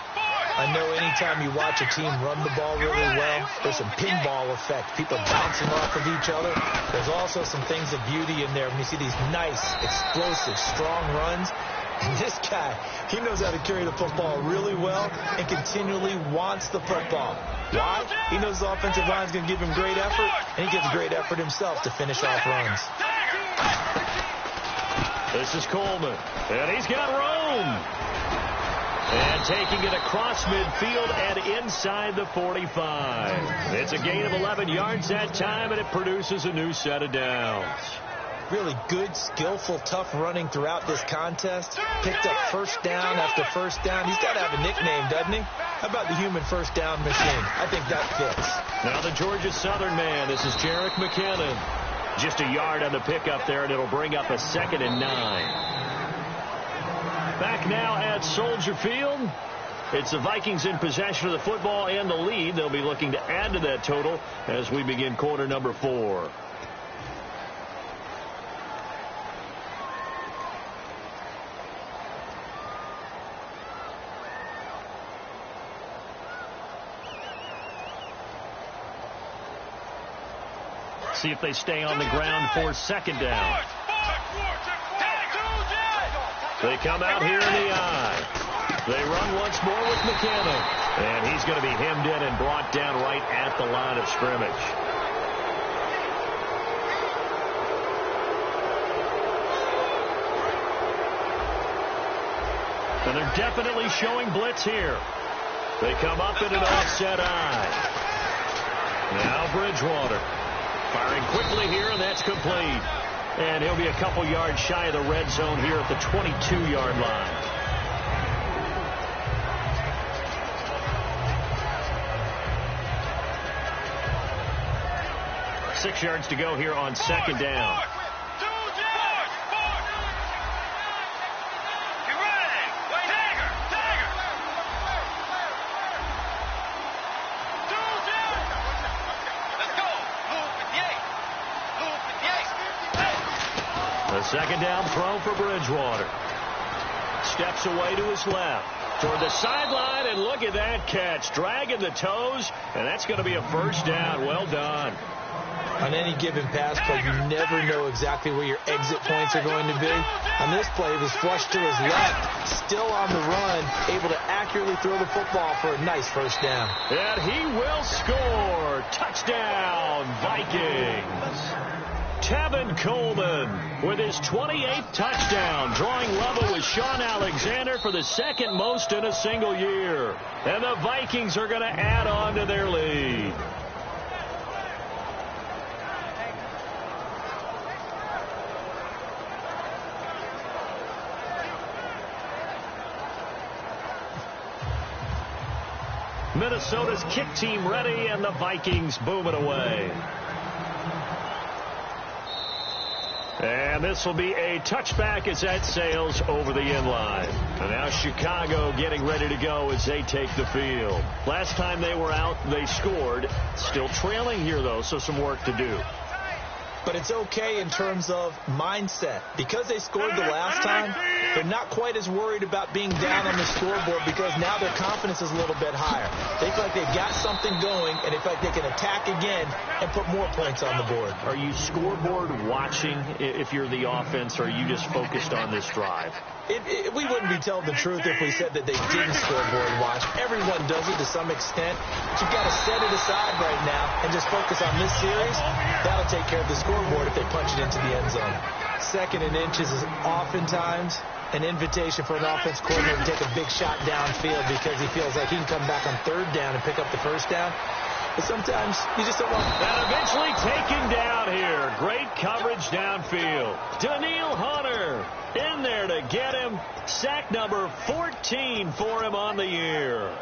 Speaker 2: I know anytime you watch a team run the ball really well, there's some pinball effect, people bouncing off of each other. There's also some things of beauty in there when you see these nice, explosive, strong runs. And this guy, he knows how to carry the football really well and continually wants the football. Why? He knows the offensive line is going to give him great effort, and he gives great effort himself to finish off runs.
Speaker 1: This is Coleman, and he's got room. And taking it across midfield and inside the 45. It's a gain of 11 yards that time, and it produces a new set of downs.
Speaker 2: Really good, skillful, tough running throughout this contest. Picked up first down after first down. He's got to have a nickname, doesn't he? How about the human first down machine? I think that fits.
Speaker 1: Now the Georgia Southern man. This is Jerick McKinnon. Just a yard on the pickup there, and it'll bring up a 2nd and 9. Back now at Soldier Field. It's the Vikings in possession of the football and the lead. They'll be looking to add to that total as we begin quarter number 4. See if they stay on the ground for 2nd down. They come out here in the eye. They run once more with McKinnon. And he's going to be hemmed in and brought down right at the line of scrimmage. And they're definitely showing blitz here. They come up in an offset eye. Now Bridgewater. Firing quickly here, and that's complete. And he'll be a couple yards shy of the red zone here at the 22-yard line. Six yards to go here on 2nd down. The 2nd down throw for Bridgewater. Steps away to his left. Toward the sideline, and look at that catch. Dragging the toes, and that's going to be a first down. Well done.
Speaker 2: On any given pass play, you never know exactly where your exit points are going to be. On this play, it was flushed to his left, still on the run, able to accurately throw the football for a nice first down.
Speaker 1: And he will score. Touchdown, Vikings. Tevin Coleman with his 28th touchdown, drawing level with Sean Alexander for the 2nd most in a single year. And the Vikings are going to add on to their lead. Minnesota's kick team ready, and the Vikings boom it away. And this will be a touchback as that sails over the inline. And now Chicago getting ready to go as they take the field. Last time they were out, they scored. Still trailing here, though, so some work to do.
Speaker 2: But it's okay in terms of mindset. Because they scored the last time, they're not quite as worried about being down on the scoreboard because now their confidence is a little bit higher. They feel like they've got something going, and they feel like they can attack again and put more points on the board.
Speaker 1: Are you scoreboard watching if you're the offense, or are you just focused on this drive?
Speaker 2: We wouldn't be telling the truth if we said that they didn't scoreboard watch. Everyone does it to some extent. But you've got to set it aside right now and just focus on this series. That'll take care of the scoreboard if they punch it into the end zone. Second and inches is oftentimes an invitation for an offense coordinator to take a big shot downfield because he feels like he can come back on third down and pick up the first down. But sometimes you just don't want...
Speaker 1: And eventually taken down here. Great coverage downfield. Daniil Hunter in there to get him. Sack number 14 for him on the year.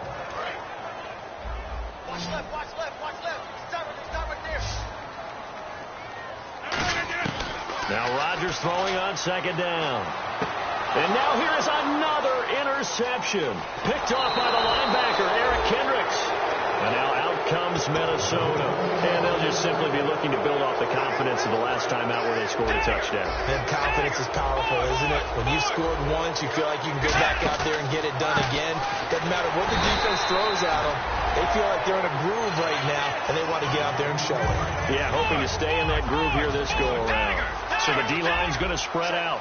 Speaker 3: Watch left, watch left, watch left. Stop right there.
Speaker 1: Now Rodgers throwing on second down. And now here is another interception. Picked off by the linebacker, Eric Kendricks. And now out comes Minnesota. And they'll just simply be looking to build off the confidence of the last time out where they scored a touchdown.
Speaker 2: And confidence is powerful, isn't it? When you scored once, you feel like you can go back out there and get it done again. Doesn't matter what the defense throws at them. They feel like they're in a groove right now, and they want to get out there and show it.
Speaker 1: Yeah, hoping to stay in that groove here this go-around. So the D-line's going to spread out.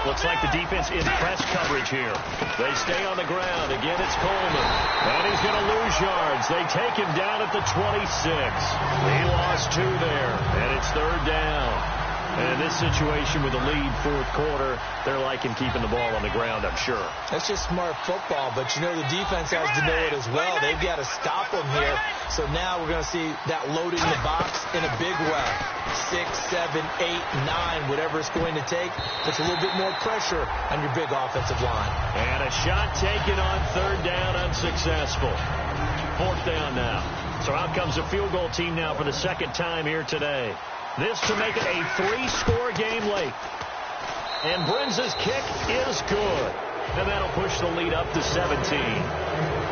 Speaker 1: Looks like the defense in press coverage here. They stay on the ground. Again, it's Coleman. And he's going to lose yards. They take him down at the 26. He lost 2 there. And it's third down. And in this situation with the lead fourth quarter, they're liking keeping the ball on the ground, I'm sure.
Speaker 2: That's just smart football, but you know the defense has to know it as well. They've got to stop them here. So now we're going to see that loading the box in a big way. 6, 7, 8, 9, whatever it's going to take. Puts a little bit more pressure on your big offensive line.
Speaker 1: And a shot taken on third down, unsuccessful. Fourth down now. So out comes a field goal team now for the second time here today. This to make it a 3-score game late. And Brinz's kick is good. And that'll push the lead up to 17.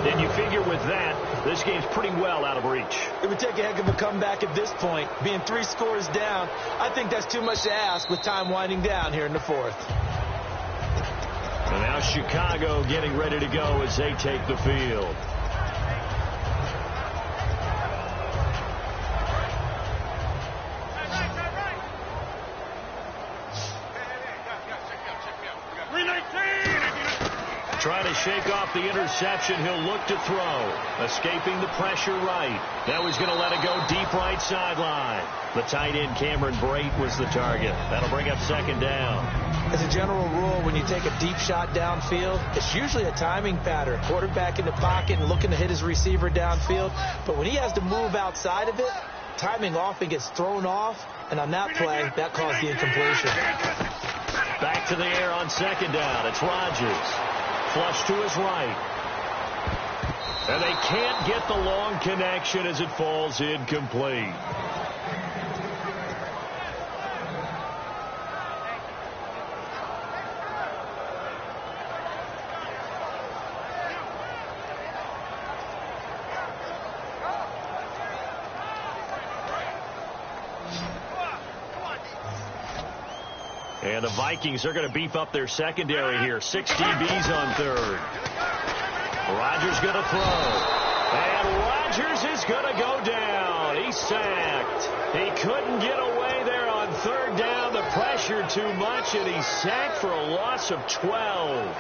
Speaker 1: And you figure with that, this game's pretty well out of reach.
Speaker 2: It would take a heck of a comeback at this point. Being 3 scores down, I think that's too much to ask with time winding down here in the fourth.
Speaker 1: And now Chicago getting ready to go as they take the field. Trying to shake off the interception. He'll look to throw. Escaping the pressure right. Now he's going to let it go deep right sideline. The tight end, Cameron Brate, was the target. That'll bring up second down.
Speaker 2: As a general rule, when you take a deep shot downfield, it's usually a timing pattern. Quarterback in the pocket and looking to hit his receiver downfield. But when he has to move outside of it, timing often gets thrown off. And on that play, that caused the incompletion.
Speaker 1: Back to the air on second down. It's Rodgers. Flush to his right. And they can't get the long connection as it falls incomplete. And the Vikings are going to beef up their secondary here. 6 DBs on third. Rodgers going to throw. And Rodgers is going to go down. He's sacked. He couldn't get away there on third down. The pressure too much, and he's sacked for a loss of 12.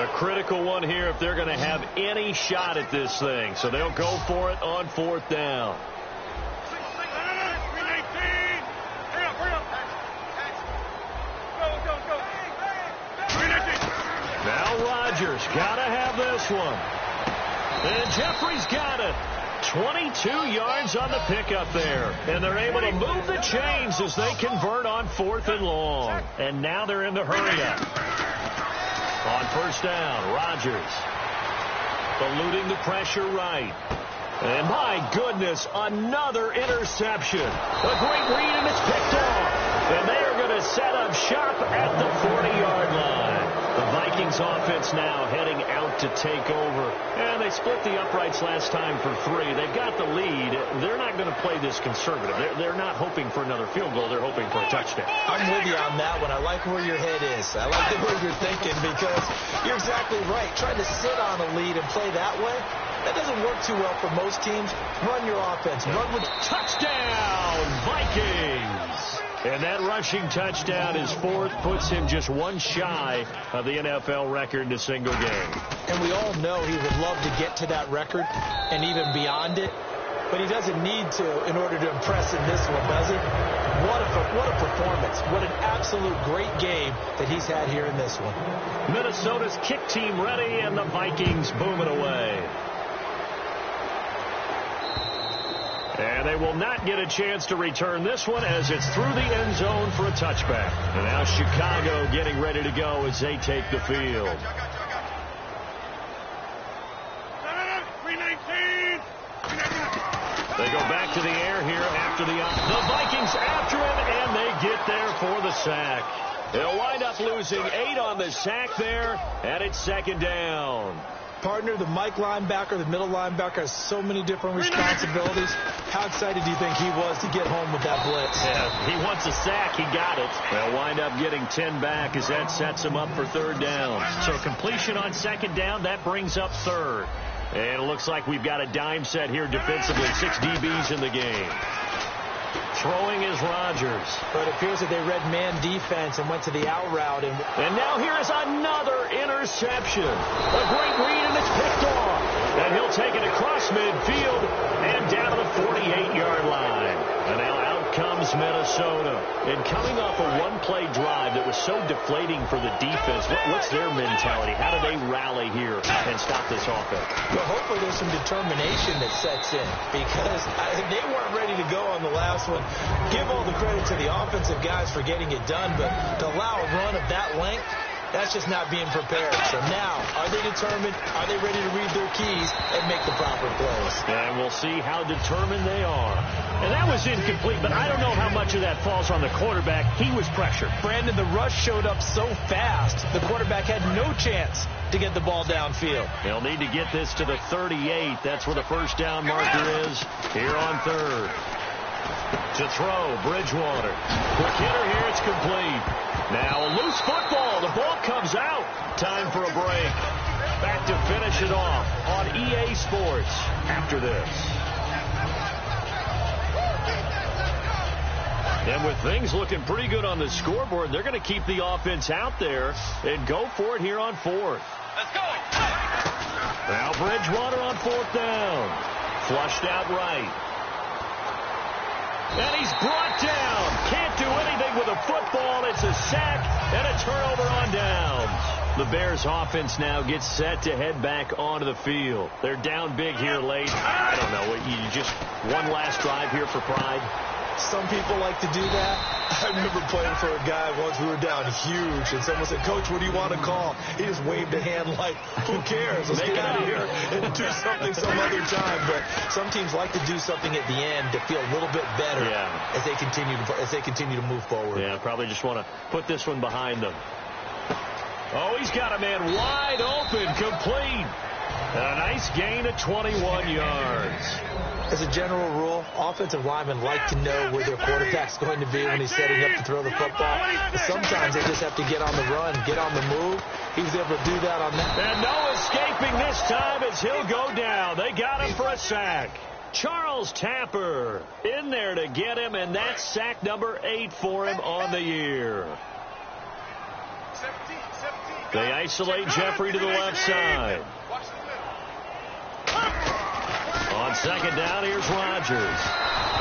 Speaker 1: A critical one here if they're going to have any shot at this thing. So they'll go for it on fourth down. Now Rodgers got to have this one. And Jeffrey's got it. 22 yards on the pickup there. And they're able to move the chains as they convert on fourth and long. And now they're in the hurry-up. On first down, Rodgers eluding the pressure right. And my goodness, another interception. A great read, and it's picked off. And they are going to set up shop at the 40-yard line. The Vikings offense now heading out to take over. And they split the uprights last time for 3. They've got the lead. They're not going to play this conservative. They're not hoping for another field goal. They're hoping for a touchdown.
Speaker 2: I'm with you on that one. I like where your head is. I like the way you're thinking because you're exactly right. Trying to sit on a lead and play that way, that doesn't work too well for most teams. Run your offense. Run with
Speaker 1: touchdown, Vikings. And that rushing touchdown, his fourth, puts him just one shy of the NFL record in a single game.
Speaker 2: And we all know he would love to get to that record and even beyond it. But he doesn't need to in order to impress in this one, does he? What a performance. What an absolute great game that he's had here in this one.
Speaker 1: Minnesota's kick team ready, and the Vikings booming away. And they will not get a chance to return this one as it's through the end zone for a touchback. And now Chicago getting ready to go as they take the field. They go back to the air here after the Vikings after him, and they get there for the sack. They'll wind up losing 8 on the sack there, and it's second down.
Speaker 2: Partner, the Mike linebacker, the middle linebacker, has so many different responsibilities. How excited do you think he was to get home with that blitz?
Speaker 1: Yeah, he wants a sack. He got it. They'll wind up getting 10 back as that sets him up for third down. So completion on second down, that brings up third. And it looks like we've got a dime set here defensively. 6 DBs in the game. Throwing is Rodgers.
Speaker 2: But it appears that they read man defense and went to the out route.
Speaker 1: And now here is another interception. A great read, and it's picked off. And he'll take it across midfield and down to the 48-yard line. And now out comes Minnesota. And coming off a one-play drive that was so deflating for the defense, what's their mentality? How do they rally here and stop this offense?
Speaker 2: Well, hopefully there's some determination that sets in, because they weren't ready to go on the last one. Give all the credit to the offensive guys for getting it done, but to allow a run of that length, that's just not being prepared. So now, are they determined? Are they ready to read their keys and make the proper plays?
Speaker 1: And we'll see how determined they are. And that was incomplete, but I don't know how much of that falls on the quarterback. He was pressured.
Speaker 2: Brandon, the rush showed up so fast, the quarterback had no chance to get the ball downfield.
Speaker 1: They'll need to get this to the 38. That's where the first down marker is here on third. To throw, Bridgewater. Quick hitter here, it's complete. Now a loose football. The ball comes out. Time for a break. Back to finish it off on EA Sports after this. And with things looking pretty good on the scoreboard, they're going to keep the offense out there and go for it here on fourth.
Speaker 3: Let's go.
Speaker 1: Now Bridgewater on fourth down. Flushed out right. And he's brought down. Can't do anything with a football. It's a sack and a turnover on downs. The Bears offense now gets set to head back onto the field. They're down big here late. I don't know. You just one last drive here for pride.
Speaker 2: Some people like to do that. I remember playing for a guy once. We were down huge, and someone said, "Coach, what do you want to call?" He just waved a hand like, "Who cares? Let's get out of here and do something some other time." But some teams like to do something at the end to feel a little bit better as they continue to move forward.
Speaker 1: Yeah, probably just want to put this one behind them. Oh, he's got a man wide open, complete. A nice gain of 21 yards.
Speaker 2: As a general rule, offensive linemen like to know where their quarterback's going to be when he's setting up to throw the football. But sometimes they just have to get on the run, get on the move. He was able to do that on that.
Speaker 1: And no escaping this time as he'll go down. They got him for a sack. Charles Tapper in there to get him, and that's sack number 8 for him on the year. They isolate Jeffrey to the left side. On second down, here's Rodgers.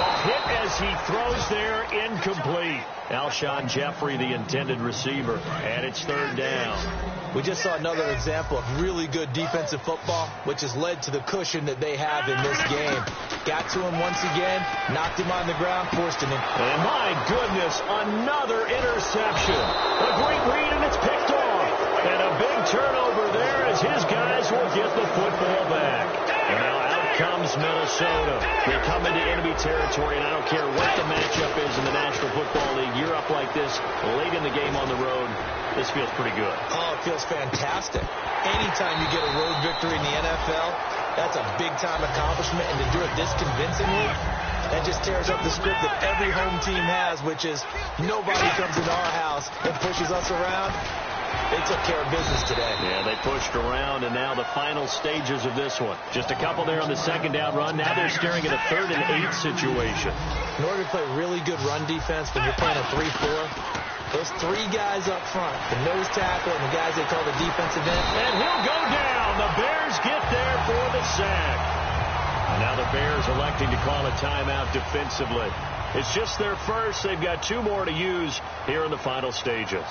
Speaker 1: A hit as he throws there, incomplete. Alshon Jeffrey, the intended receiver, and it's third down.
Speaker 2: We just saw another example of really good defensive football, which has led to the cushion that they have in this game. Got to him once again, knocked him on the ground, forced him in.
Speaker 1: And my goodness, another interception. A great read, and it's picked off. And a big turnover there as his guys will get the football back. And now out comes Minnesota. They come into enemy territory, and I don't care what the matchup is in the National Football League. You're up like this late in the game on the road. This feels pretty good.
Speaker 2: Oh, it feels fantastic. Anytime you get a road victory in the NFL, that's a big-time accomplishment. And to do it this convincingly, that just tears up the script that every home team has, which is nobody comes into our house and pushes us around. They took care of business today.
Speaker 1: Yeah, they pushed around, and now the final stages of this one. Just a couple there on the second down run. Now they're staring at a 3rd and 8 situation.
Speaker 2: In order to play really good run defense when you're playing a 3-4, those 3 guys up front, the nose tackle and the guys they call the defensive end.
Speaker 1: And he'll go down. The Bears get there for the sack. Now the Bears electing to call a timeout defensively. It's just their first. They've got 2 more to use here in the final stages.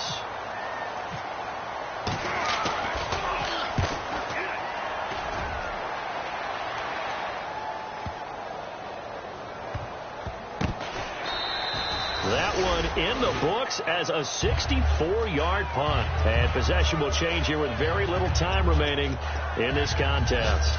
Speaker 1: That one in the books as a 64-yard punt. And possession will change here with very little time remaining in this contest.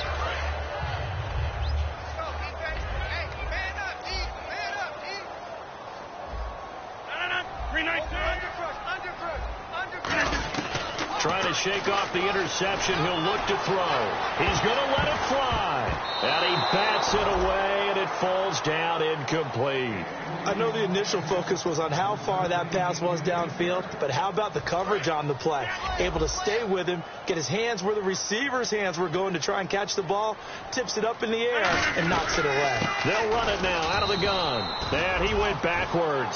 Speaker 1: Trying to shake off the interception. He'll look to throw. He's going to let it fly. And he bats it away, and it falls down incomplete.
Speaker 2: I know the initial focus was on how far that pass was downfield, but how about the coverage on the play? Able to stay with him, get his hands where the receiver's hands were going to try and catch the ball, tips it up in the air, and knocks it away.
Speaker 1: They'll run it now out of the gun. And he went backwards.